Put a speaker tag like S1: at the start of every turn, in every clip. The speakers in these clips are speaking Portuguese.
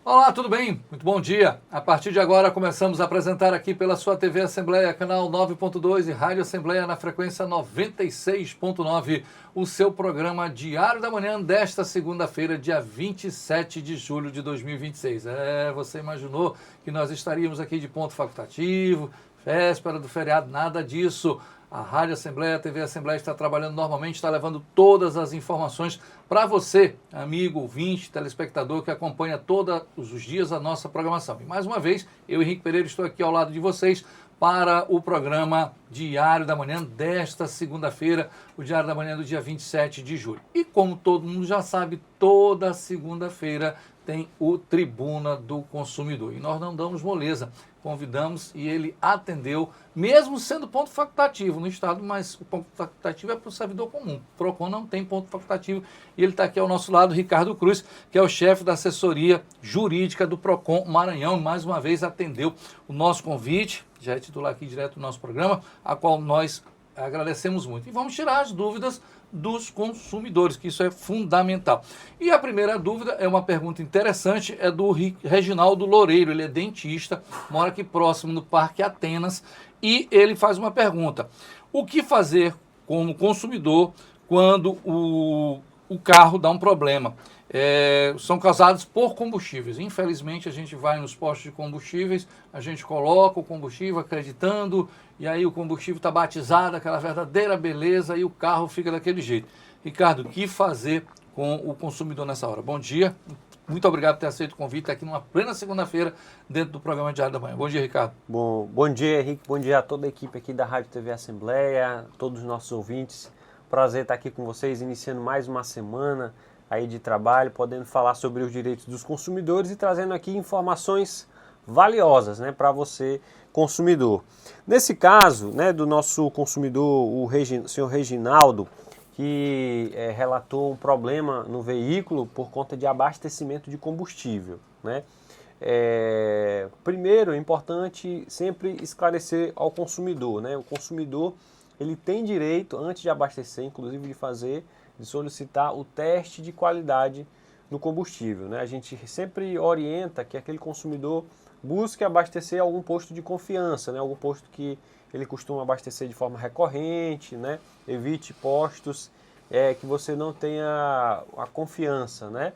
S1: Olá, tudo bem? Muito bom dia. A partir de agora começamos a apresentar aqui pela sua TV Assembleia, canal 9.2 e Rádio Assembleia na frequência 96.9, o seu programa Diário da Manhã desta segunda-feira, dia 27 de julho de 2026. Você imaginou que nós estaríamos aqui de ponto facultativo, véspera do feriado, nada disso. A Rádio Assembleia, a TV Assembleia está trabalhando normalmente, está levando todas as informações para você, amigo, ouvinte, telespectador que acompanha todos os dias a nossa programação. E mais uma vez, eu, Henrique Pereira, estou aqui ao lado de vocês para o programa Diário da Manhã desta segunda-feira, o Diário da Manhã do dia 27 de julho. E como todo mundo já sabe, toda segunda-feira tem o Tribuna do Consumidor. E nós não damos moleza, convidamos e ele atendeu, mesmo sendo ponto facultativo no Estado, mas o ponto facultativo é para o servidor comum. O PROCON não tem ponto facultativo e ele está aqui ao nosso lado, Ricardo Cruz, que é o chefe da assessoria jurídica do PROCON Maranhão. Mais uma vez atendeu o nosso convite, já é titular aqui direto do nosso programa, a qual nós agradecemos muito. E vamos tirar as dúvidas dos consumidores, que isso é fundamental. E a primeira dúvida é uma pergunta interessante, é do Reginaldo Loureiro. Ele é dentista, mora aqui próximo no Parque Atenas, e ele faz uma pergunta: o que fazer como consumidor quando o carro dá um problema? São causados por combustíveis. Infelizmente, a gente vai nos postos de combustíveis, a gente coloca o combustível acreditando, e aí o combustível está batizado, aquela verdadeira beleza, e o carro fica daquele jeito. Ricardo, o que fazer com o consumidor nessa hora? Bom dia, muito obrigado por ter aceito o convite, aqui numa plena segunda-feira, dentro do programa Diário da Manhã. Bom dia, Ricardo.
S2: Bom dia, Henrique, bom dia a toda a equipe aqui da Rádio TV Assembleia, todos os nossos ouvintes. Prazer estar aqui com vocês, iniciando mais uma semana aí de trabalho, podendo falar sobre os direitos dos consumidores e trazendo aqui informações valiosas, né, para você, consumidor. Nesse caso, né, do nosso consumidor, o senhor Reginaldo, que relatou um problema no veículo por conta de abastecimento de combustível, né? Primeiro, é importante sempre esclarecer ao consumidor, né? O consumidor, ele tem direito, antes de abastecer, inclusive de solicitar o teste de qualidade no combustível, né? A gente sempre orienta que aquele consumidor busque abastecer algum posto de confiança, né? Algum posto que ele costuma abastecer de forma recorrente, né? Evite postos que você não tenha a confiança, né?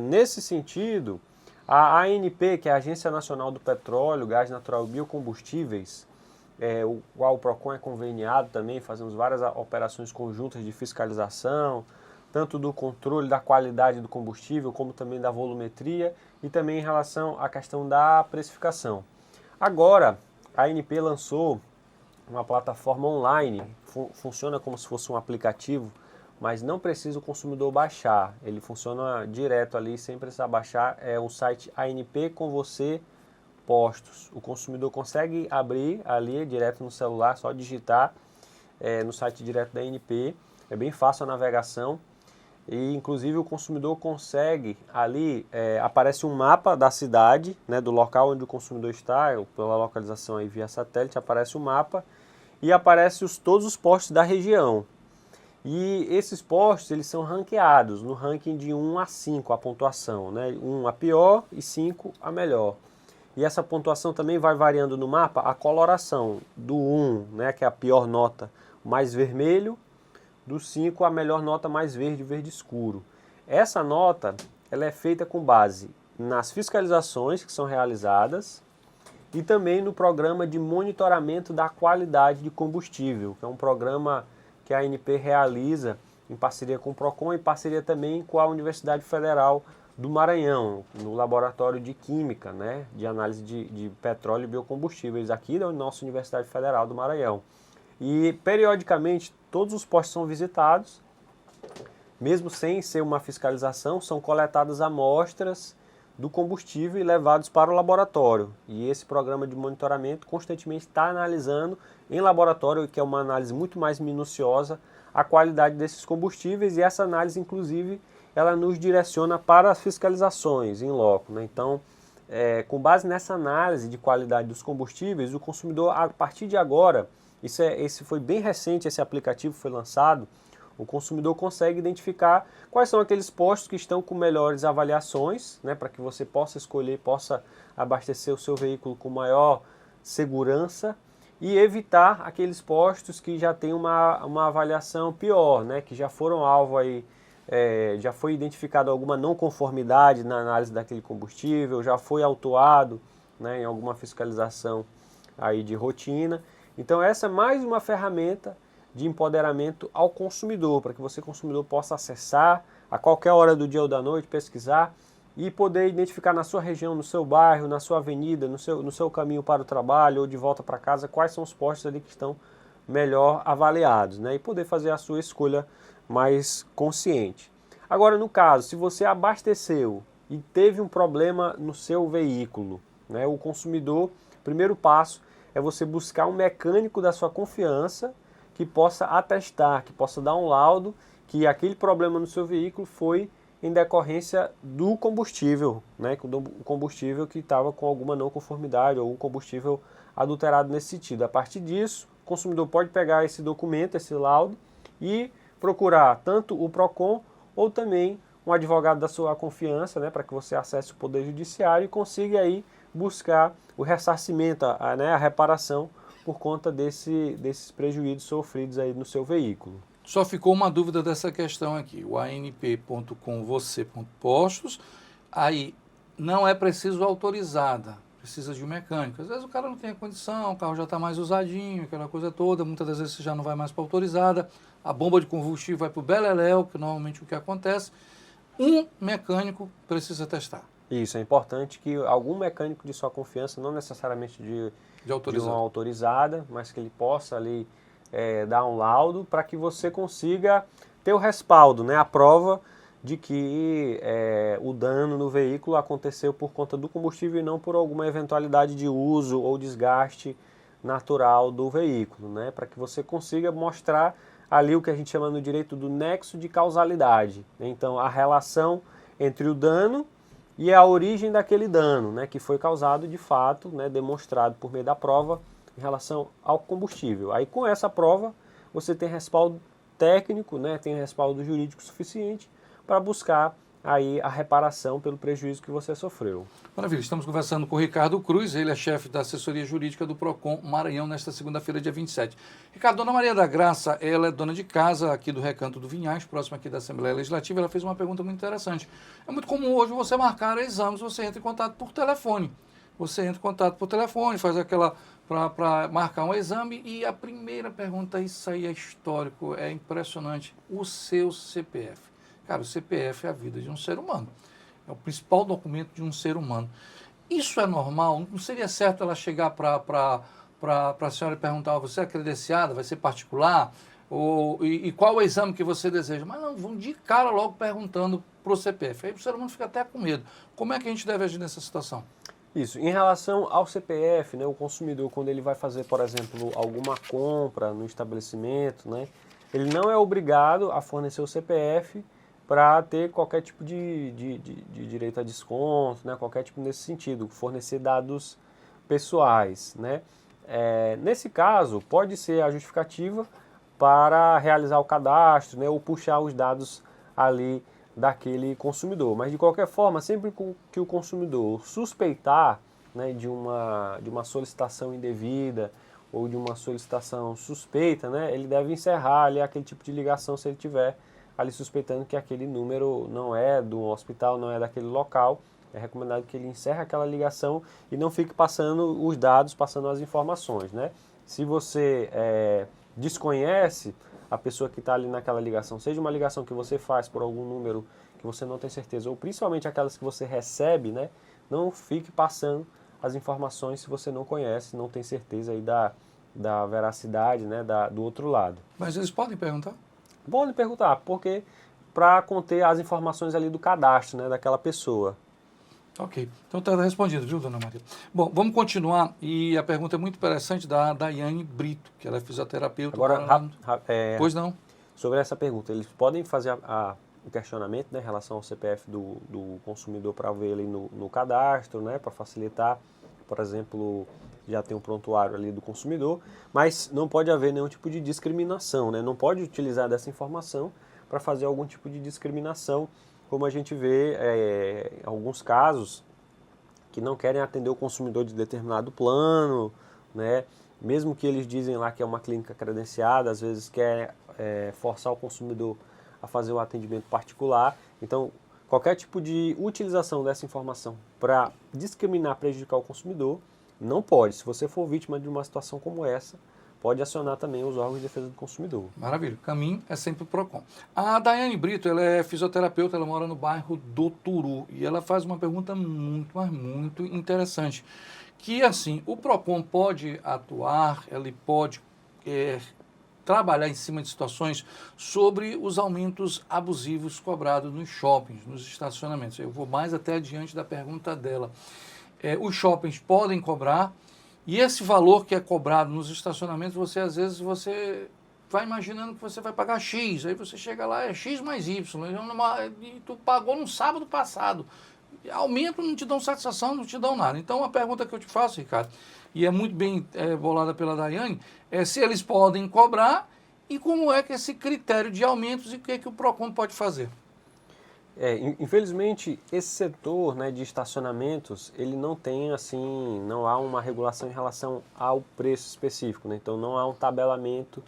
S2: Nesse sentido, a ANP, que é a Agência Nacional do Petróleo, Gás Natural e Biocombustíveis, o qual o PROCON é conveniado também, fazemos várias operações conjuntas de fiscalização, tanto do controle da qualidade do combustível, como também da volumetria, e também em relação à questão da precificação. Agora, a ANP lançou uma plataforma online, funciona como se fosse um aplicativo, mas não precisa o consumidor baixar, ele funciona direto ali, sem precisar baixar, é o site ANP com você postos. O consumidor consegue abrir ali direto no celular, só digitar no site direto da ANP, é bem fácil a navegação e inclusive o consumidor consegue ali, aparece um mapa da cidade, né, do local onde o consumidor está, pela localização aí via satélite, aparece o mapa e aparece todos os postos da região. E esses postos, eles são ranqueados no ranking de 1 a 5, a pontuação, né? 1 a pior e 5 a melhor. E essa pontuação também vai variando no mapa a coloração do 1, né, que é a pior nota, mais vermelho, do 5 a melhor nota mais verde, verde escuro. Essa nota ela é feita com base nas fiscalizações que são realizadas e também no programa de monitoramento da qualidade de combustível, que é um programa que a ANP realiza em parceria com o PROCON e em parceria também com a Universidade Federal do Maranhão, no laboratório de química, né, de análise de petróleo e biocombustíveis aqui da nossa Universidade Federal do Maranhão. E periodicamente todos os postos são visitados, mesmo sem ser uma fiscalização, são coletadas amostras do combustível e levados para o laboratório. E esse programa de monitoramento constantemente está analisando em laboratório, que é uma análise muito mais minuciosa, a qualidade desses combustíveis, e essa análise, inclusive, ela nos direciona para as fiscalizações em loco, né? Então, com base nessa análise de qualidade dos combustíveis, o consumidor, a partir de agora, esse foi bem recente, esse aplicativo foi lançado, O consumidor consegue identificar quais são aqueles postos que estão com melhores avaliações, né, para que você possa escolher, possa abastecer o seu veículo com maior segurança e evitar aqueles postos que já têm uma avaliação pior, né, que já foram alvo aí, já foi identificado alguma não conformidade na análise daquele combustível, já foi autuado, né, em alguma fiscalização aí de rotina. Então essa é mais uma ferramenta de empoderamento ao consumidor, para que você, consumidor, possa acessar a qualquer hora do dia ou da noite, pesquisar e poder identificar na sua região, no seu bairro, na sua avenida, no seu caminho para o trabalho ou de volta para casa, quais são os postos ali que estão melhor avaliados, né? E poder fazer a sua escolha mais consciente. Agora, no caso, se você abasteceu e teve um problema no seu veículo, né? O consumidor, primeiro passo é você buscar um mecânico da sua confiança que possa atestar, que possa dar um laudo que aquele problema no seu veículo foi em decorrência do combustível, né? O combustível que estava com alguma não conformidade ou um combustível adulterado nesse sentido. A partir disso, o consumidor pode pegar esse documento, esse laudo e procurar tanto o PROCON ou também um advogado da sua confiança, né? Para que você acesse o Poder Judiciário e consiga aí buscar o ressarcimento, né? A reparação por conta desses prejuízos sofridos aí no seu veículo.
S1: Só ficou uma dúvida dessa questão aqui, o anp.com.você.postos, aí não é preciso autorizada, precisa de um mecânico. Às vezes o cara não tem a condição, o carro já está mais usadinho, aquela coisa toda, muitas das vezes você já não vai mais para autorizada, a bomba de combustível vai para o beleléu, que normalmente o que acontece, um mecânico precisa testar.
S2: Isso, é importante que algum mecânico de sua confiança, não necessariamente de uma autorizada, mas que ele possa ali dar um laudo para que você consiga ter o respaldo, né, a prova de que o dano no veículo aconteceu por conta do combustível e não por alguma eventualidade de uso ou desgaste natural do veículo, né, para que você consiga mostrar ali o que a gente chama no direito do nexo de causalidade. Então, a relação entre o dano e a origem daquele dano, né, que foi causado de fato, né, demonstrado por meio da prova em relação ao combustível. Aí com essa prova você tem respaldo técnico, né, tem respaldo jurídico suficiente para buscar aí a reparação pelo prejuízo que você sofreu.
S1: Maravilha, estamos conversando com o Ricardo Cruz, ele é chefe da assessoria jurídica do PROCON Maranhão nesta segunda-feira, dia 27. Ricardo, Dona Maria da Graça, ela é dona de casa aqui do Recanto do Vinhais, próximo aqui da Assembleia Legislativa, ela fez uma pergunta muito interessante. É muito comum hoje você marcar exames, você entra em contato por telefone. Você entra em contato por telefone, faz aquela para marcar um exame e a primeira pergunta, isso aí é histórico, é impressionante, o seu CPF. Cara, o CPF é a vida de um ser humano. É o principal documento de um ser humano. Isso é normal? Não seria certo ela chegar para a senhora e perguntar, você é credenciada, vai ser particular? E qual o exame que você deseja? Mas não, vão de cara logo perguntando para o CPF. Aí o ser humano fica até com medo. Como é que a gente deve agir nessa situação?
S2: Isso, em relação ao CPF, né, o consumidor, quando ele vai fazer, por exemplo, alguma compra no estabelecimento, né, ele não é obrigado a fornecer o CPF para ter qualquer tipo de direito a desconto, né, qualquer tipo nesse sentido, fornecer dados pessoais, né. Nesse caso, pode ser a justificativa para realizar o cadastro, né, ou puxar os dados ali daquele consumidor. Mas de qualquer forma, sempre que o consumidor suspeitar, né, de uma solicitação indevida ou de uma solicitação suspeita, né, ele deve encerrar ali aquele tipo de ligação se ele tiver ali suspeitando que aquele número não é do hospital, não é daquele local. É recomendado que ele encerre aquela ligação e não fique passando os dados, passando as informações, né? Se você desconhece a pessoa que está ali naquela ligação, seja uma ligação que você faz por algum número que você não tem certeza, ou principalmente aquelas que você recebe, né? Não fique passando as informações se você não conhece, não tem certeza aí da veracidade, né? Do outro lado.
S1: Mas eles podem perguntar?
S2: Podem perguntar, porque para conter as informações ali do cadastro, né? Daquela pessoa.
S1: Ok, então está respondido, viu, Dona Maria? Bom, vamos continuar, e a pergunta é muito interessante da Daiane Brito, que ela é fisioterapeuta.
S2: Agora,
S1: pois não?
S2: Sobre essa pergunta, eles podem fazer o questionamento, né, em relação ao CPF do consumidor para ver ali no cadastro, né, para facilitar, por exemplo, já tem um prontuário ali do consumidor, mas não pode haver nenhum tipo de discriminação, né? Não pode utilizar dessa informação para fazer algum tipo de discriminação, como a gente vê em alguns casos que não querem atender o consumidor de determinado plano, né? Mesmo que eles dizem lá que é uma clínica credenciada, às vezes quer forçar o consumidor a fazer o atendimento particular. Então, qualquer tipo de utilização dessa informação para discriminar, prejudicar o consumidor, não pode. Se você for vítima de uma situação como essa, pode acionar também os órgãos de defesa do consumidor.
S1: Maravilha. O caminho é sempre o PROCON. A Daiane Brito, ela é fisioterapeuta, ela mora no bairro do Turu e ela faz uma pergunta muito, mas muito interessante. Que, assim, o PROCON pode atuar, ele pode trabalhar em cima de situações sobre os aumentos abusivos cobrados nos shoppings, nos estacionamentos. Eu vou mais até adiante da pergunta dela. Os shoppings podem cobrar e esse valor que é cobrado nos estacionamentos, às vezes você vai imaginando que você vai pagar X, aí você chega lá, é X mais Y, e tu pagou no sábado passado. Aumento não te dão satisfação, não te dão nada. Então a pergunta que eu te faço, Ricardo, e é muito bem bolada pela Daiane, é se eles podem cobrar e como é que esse critério de aumentos e o que é que o PROCON pode fazer.
S2: Infelizmente, esse setor, né, de estacionamentos, ele não tem assim, não há uma regulação em relação ao preço específico, né? Então não há um tabelamento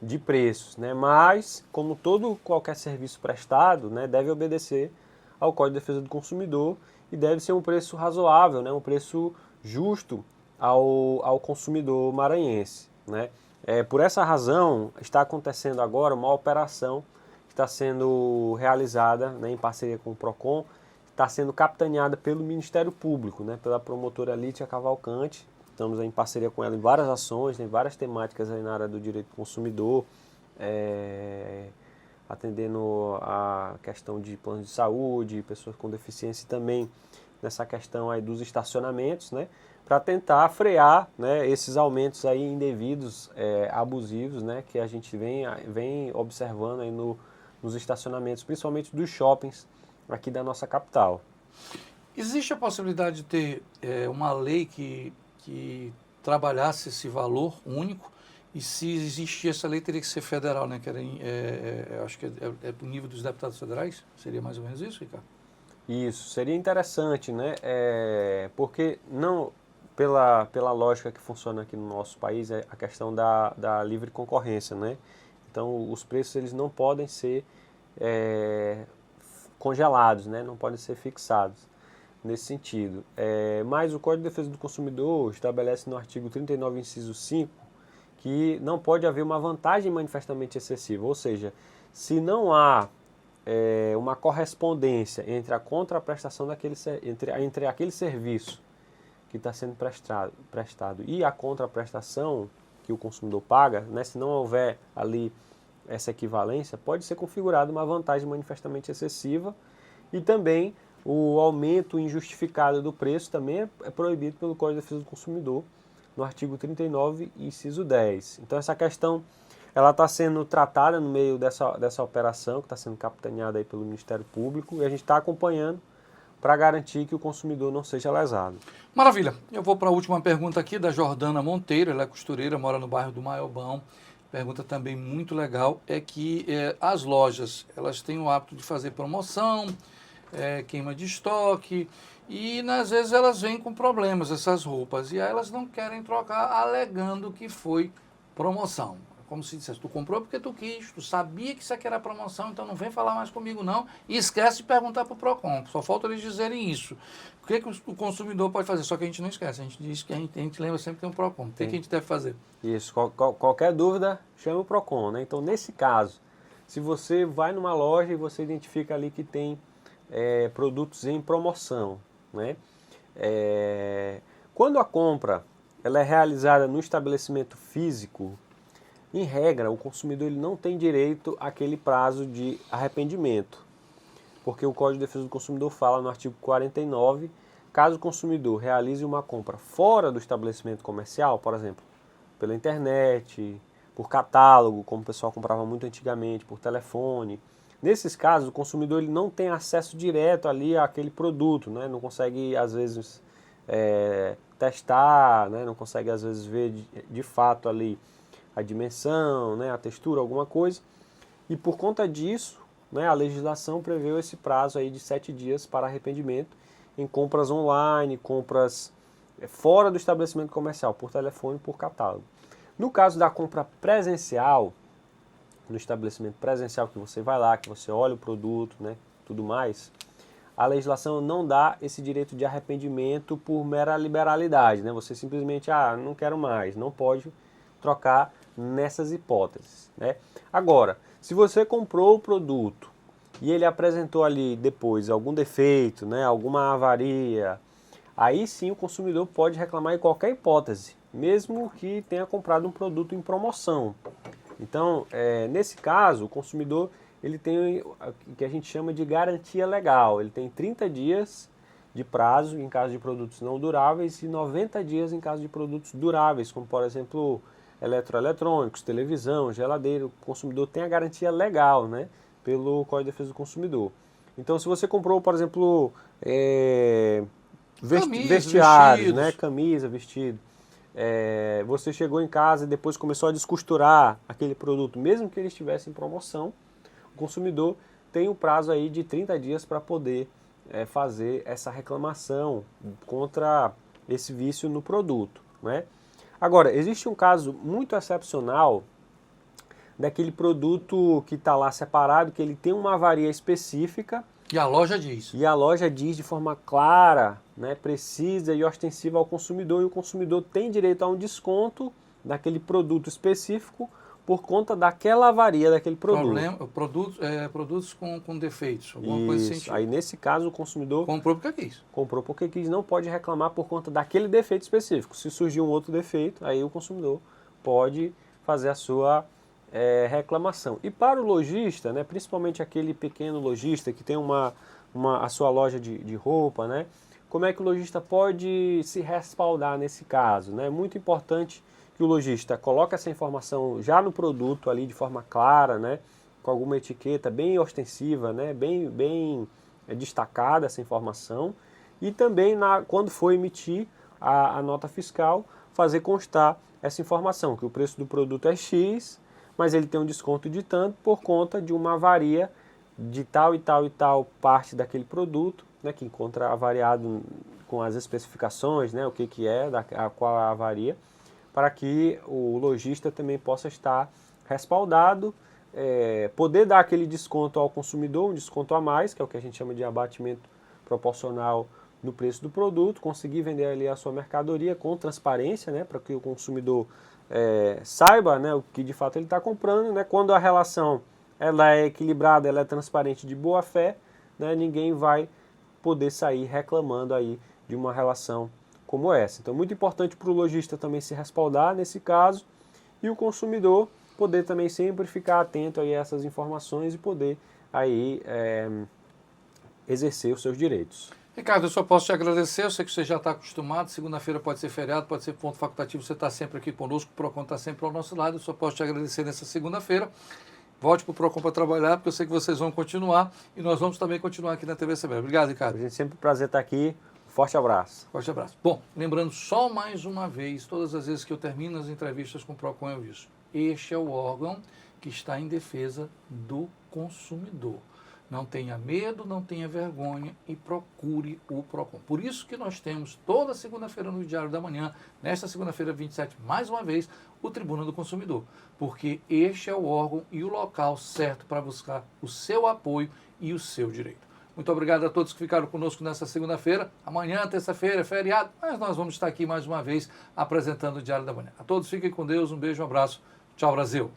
S2: de preços, né? Mas, como qualquer serviço prestado, né, deve obedecer ao Código de Defesa do Consumidor e deve ser um preço razoável, né, um preço justo ao consumidor maranhense, né? Por essa razão, está acontecendo agora uma operação que está sendo realizada, né, em parceria com o PROCON, está sendo capitaneada pelo Ministério Público, né, pela promotora Lítia Cavalcante. Estamos aí em parceria com ela em várias ações, tem várias temáticas aí na área do direito do consumidor, atendendo a questão de planos de saúde, pessoas com deficiência e também nessa questão aí dos estacionamentos, né, para tentar frear, né, esses aumentos aí indevidos, abusivos, né, que a gente vem observando aí nos estacionamentos, principalmente dos shoppings aqui da nossa capital.
S1: Existe a possibilidade de ter uma lei que trabalhasse esse valor único? E se existir essa lei, teria que ser federal, né? Que acho que é do nível dos deputados federais? Seria mais ou menos isso, Ricardo?
S2: Isso, seria interessante, né? Porque não, pela lógica que funciona aqui no nosso país, é a questão da livre concorrência, né? Então, os preços eles não podem ser congelados, né? Não podem ser fixados nesse sentido. Mas o Código de Defesa do Consumidor estabelece no artigo 39, inciso 5, que não pode haver uma vantagem manifestamente excessiva, ou seja, se não há uma correspondência entre a contraprestação entre aquele serviço que está sendo prestado e a contraprestação que o consumidor paga, né, se não houver ali essa equivalência, pode ser configurada uma vantagem manifestamente excessiva e também o aumento injustificado do preço também é proibido pelo Código de Defesa do Consumidor, no artigo 39, inciso 10. Então essa questão ela está sendo tratada no meio dessa operação, que está sendo capitaneada aí pelo Ministério Público, e a gente está acompanhando para garantir que o consumidor não seja lesado.
S1: Maravilha. Eu vou para a última pergunta aqui da Jordana Monteiro, ela é costureira, mora no bairro do Maiobão. Pergunta também muito legal, é que as lojas, elas têm o hábito de fazer promoção, queima de estoque, e às vezes elas vêm com problemas, essas roupas, e aí elas não querem trocar, alegando que foi promoção. Como se dissesse, tu comprou porque tu quis, tu sabia que isso aqui era promoção, então não vem falar mais comigo não, e esquece de perguntar para o PROCON, só falta eles dizerem isso. O que o consumidor pode fazer? Só que a gente não esquece, a gente diz que a gente lembra sempre que tem um PROCON. O que a gente deve fazer?
S2: Isso, qualquer dúvida, chama o PROCON, né? Então, nesse caso, se você vai numa loja e você identifica ali que tem produtos em promoção, né? Quando a compra ela é realizada no estabelecimento físico, em regra, o consumidor ele não tem direito àquele prazo de arrependimento, porque o Código de Defesa do Consumidor fala no artigo 49, caso o consumidor realize uma compra fora do estabelecimento comercial, por exemplo, pela internet, por catálogo, como o pessoal comprava muito antigamente, por telefone. Nesses casos, o consumidor ele não tem acesso direto ali àquele produto, né? Não consegue, às vezes, testar, né? Não consegue às vezes ver de fato ali a dimensão, né? A textura, alguma coisa. E por conta disso, né, a legislação prevê esse prazo aí de 7 dias para arrependimento em compras online, compras fora do estabelecimento comercial, por telefone, por catálogo. No caso da compra presencial, no estabelecimento presencial que você vai lá, que você olha o produto, né, tudo mais, a legislação não dá esse direito de arrependimento por mera liberalidade, né? Você simplesmente, não quero mais, não pode trocar nessas hipóteses, né? Agora, se você comprou o produto e ele apresentou ali depois algum defeito, né, alguma avaria, aí sim o consumidor pode reclamar em qualquer hipótese, mesmo que tenha comprado um produto em promoção. Então, nesse caso, o consumidor ele tem o que a gente chama de garantia legal. Ele tem 30 dias de prazo em caso de produtos não duráveis e 90 dias em caso de produtos duráveis, como por exemplo eletroeletrônicos, televisão, geladeira. O consumidor tem a garantia legal, né, pelo Código de Defesa do Consumidor. Então, se você comprou, por exemplo, vestiários, né, camisa, vestido, você chegou em casa e depois começou a descosturar aquele produto, mesmo que ele estivesse em promoção, o consumidor tem um prazo aí de 30 dias para poder fazer essa reclamação contra esse vício no produto, né? Agora, existe um caso muito excepcional daquele produto que está lá separado, que ele tem uma avaria específica.
S1: E a loja diz.
S2: E a loja diz de forma clara, né, precisa e ostensiva ao consumidor, e o consumidor tem direito a um desconto daquele produto específico por conta daquela avaria daquele produto.
S1: Produtos com defeitos, alguma coisa assim.
S2: Isso. Aí nesse caso o consumidor
S1: comprou porque quis.
S2: Comprou porque quis, não pode reclamar por conta daquele defeito específico. Se surgir um outro defeito, aí o consumidor pode fazer a sua reclamação. E para o lojista, né, principalmente aquele pequeno lojista que tem a sua loja de roupa, né, como é que o lojista pode se respaldar nesse caso? É muito importante que o lojista coloque essa informação já no produto ali de forma clara, né, com alguma etiqueta bem ostensiva, né, bem destacada essa informação, e também quando for emitir a nota fiscal, fazer constar essa informação, que o preço do produto é X, mas ele tem um desconto de tanto por conta de uma avaria de tal e tal e tal parte daquele produto, né, que encontra avariado com as especificações, né, o que é, qual é a avaria, para que o lojista também possa estar respaldado, poder dar aquele desconto ao consumidor, um desconto a mais, que é o que a gente chama de abatimento proporcional no preço do produto, conseguir vender ali a sua mercadoria com transparência, né, para que o consumidor saiba, né, o que de fato ele está comprando, né, quando a relação ela é equilibrada, ela é transparente, de boa fé, né, ninguém vai poder sair reclamando aí de uma relação como essa. Então, muito importante para o lojista também se respaldar nesse caso, e o consumidor poder também sempre ficar atento aí a essas informações e poder aí exercer os seus direitos.
S1: Ricardo, eu só posso te agradecer, eu sei que você já está acostumado, segunda-feira pode ser feriado, pode ser ponto facultativo, você está sempre aqui conosco, o PROCON está sempre ao nosso lado, eu só posso te agradecer nessa segunda-feira. Volte para o PROCON para trabalhar, porque eu sei que vocês vão continuar, e nós vamos também continuar aqui na TV Assembleia. Obrigado, Ricardo.
S2: A gente sempre um prazer estar aqui. Forte abraço.
S1: Forte abraço. Bom, lembrando só mais uma vez, todas as vezes que eu termino as entrevistas com o PROCON eu disse, este é o órgão que está em defesa do consumidor. Não tenha medo, não tenha vergonha e procure o PROCON. Por isso que nós temos toda segunda-feira no Diário da Manhã, nesta segunda-feira 27, mais uma vez, o Tribuna do Consumidor. Porque este é o órgão e o local certo para buscar o seu apoio e o seu direito. Muito obrigado a todos que ficaram conosco nessa segunda-feira. Amanhã, terça-feira, é feriado, mas nós vamos estar aqui mais uma vez apresentando o Diário da Manhã. A todos fiquem com Deus, um beijo, um abraço. Tchau, Brasil.